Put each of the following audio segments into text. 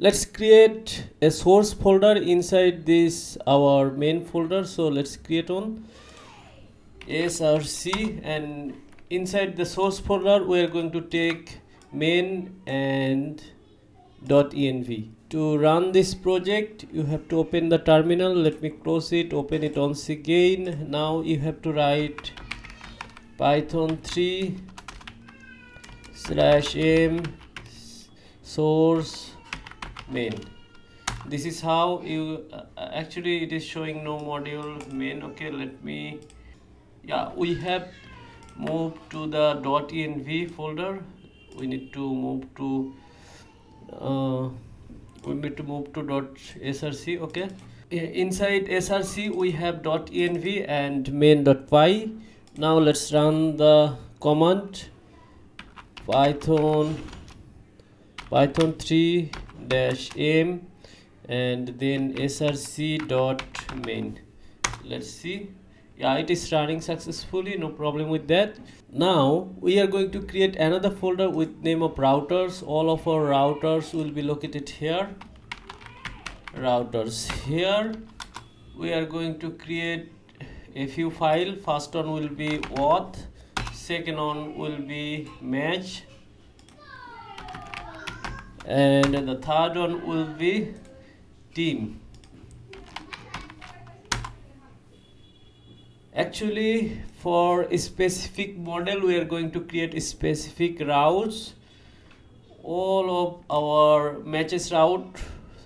Let's create a source folder inside this our main folder. So let's create one src, and inside the source folder we are going to take main and .env. To run this project you have to open the terminal. Let me close it, open it once again. Now you have to write python 3/m source main. This is how you actually it is showing no module main. Okay, let me, yeah, we have moved to the .env folder. We need to move to .src. Okay, inside src we have .env and main.py. Now let's run the command python 3-m and then src.main. Let's see. Yeah, it is running successfully, no problem with that. Now we are going to create another folder with name of routers. All of our routers will be located here. Routers. Here we are going to create a few files. First one will be auth, second one will be match, and the third one will be team. Actually, for a specific model we are going to create specific routes. All of our matches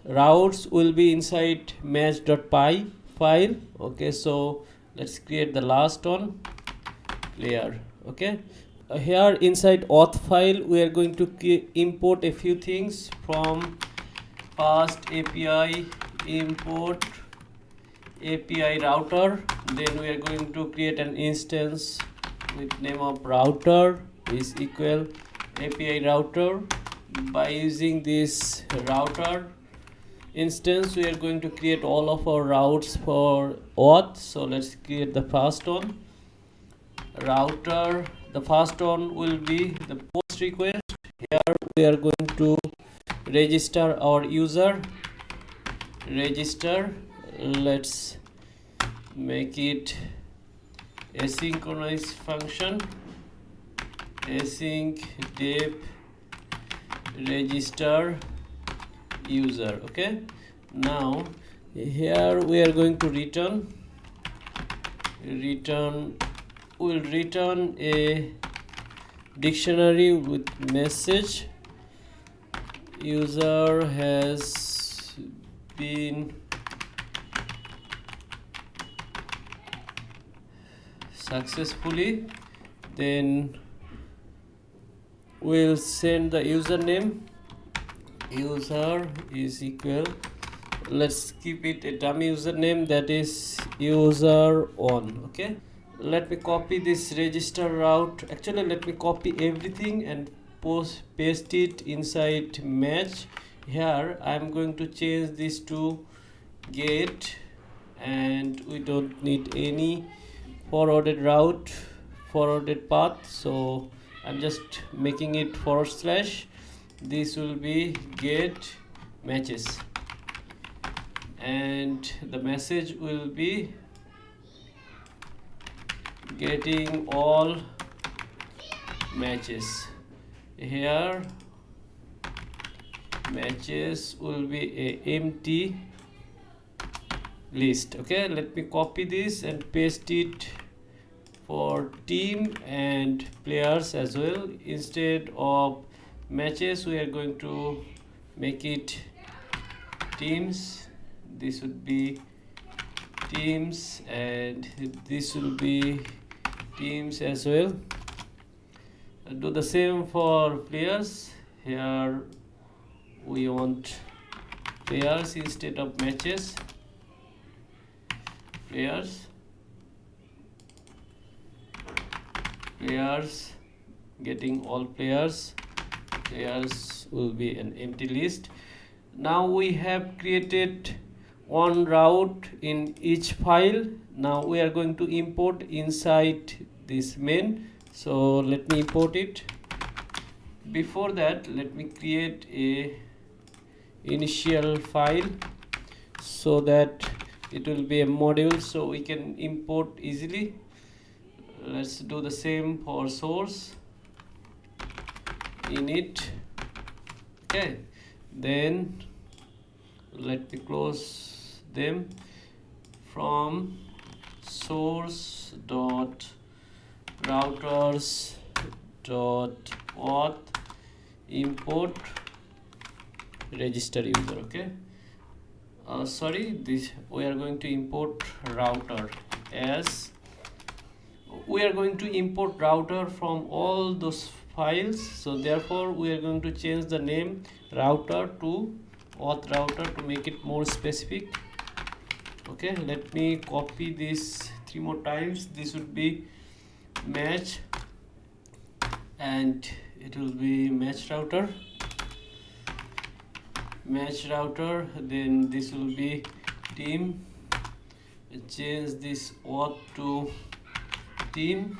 routes will be inside match.py file. Okay, so let's create the last one, player. Okay, here inside auth file we are going to import a few things from FastAPI. Import API router. Then we are going to create an instance with name of router is equal API router. By using this router instance we are going to create all of our routes for auth. So let's create the first one, router. The first one will be the post request. Here we are going to register our user. Register, let's make it asynchronous function, async dep register user. Okay, now here we are going to will return a dictionary with message user has been successfully. Then we'll send the username. User is equal, let's keep it a dummy username, that is user1. Okay, let me copy this register route. Actually let me copy everything and paste it inside match. Here I am going to change this to get, and we don't need any forwarded path, so I'm just making it /. This will be get matches, and the message will be getting all matches. Here matches will be a empty list. Okay, let me copy this and paste it for team and players as well. Instead of matches we are going to make it teams. This would be teams and this will be teams as well. Do the same for players. Here we want players instead of matches. Players getting all players will be an empty list. Now we have created one route in each file. Now we are going to import inside this main, so let me import it. Before that let me create a initial file so that it will be a module so we can import easily. Let's do the same for source init. Okay, then let me close them. From source dot routers dot auth import register user. Okay, sorry, this we are going to import router, as we are going to import router from all those files, so therefore we are going to change the name router to auth router to make it more specific. Okay, let me copy this 3 more times. This would be match, and it will be match router, then this will be team. Change this auth to team.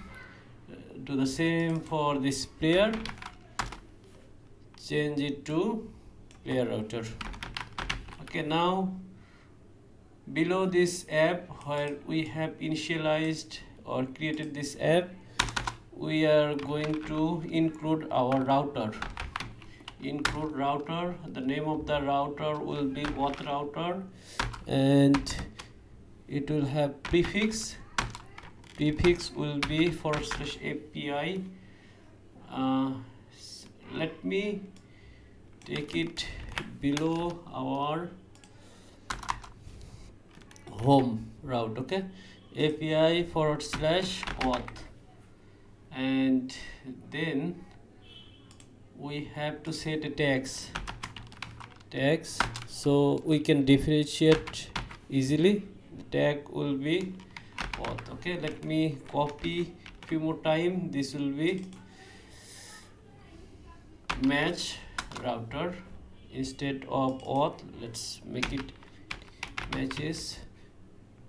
Do the same for this player, change it to player router. Okay, now below this app where we have initialized or created this app, we are going to include our router. Include router, the name of the router will be auth router, and it will have prefix will be /API. Let me take it below our home route. Okay, API /auth, and then we have to set a tags so we can differentiate easily. The tag will be auth. Okay, let me copy few more time. This will be match router instead of auth. Let's make it matches.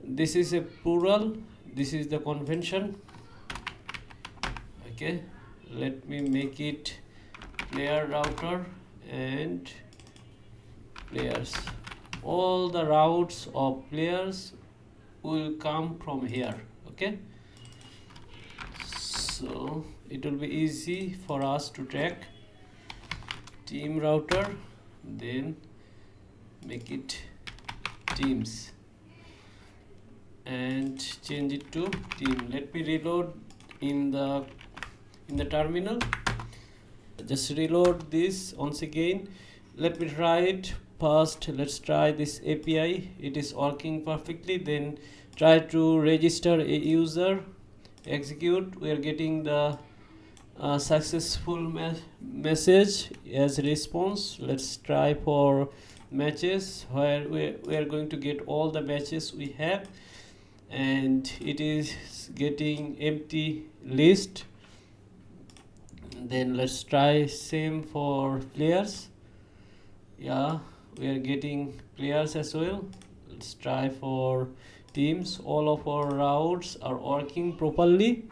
This is a plural, this is the convention. Okay, let me make it player router and players. All the routes of players will come from here. Okay, so it will be easy for us to track. Team router, then make it teams and change it to team. Let me reload in the terminal. Just reload this once again. Let me try it first. Let's try this API. It is working perfectly. Then try to register a user, execute. We are getting the successful message as response. Let's try for matches, where we are going to get all the matches we have, and it is getting empty list. Then let's try same for players. Yeah, we are getting players as well. Let's try for teams. All of our routes are working properly.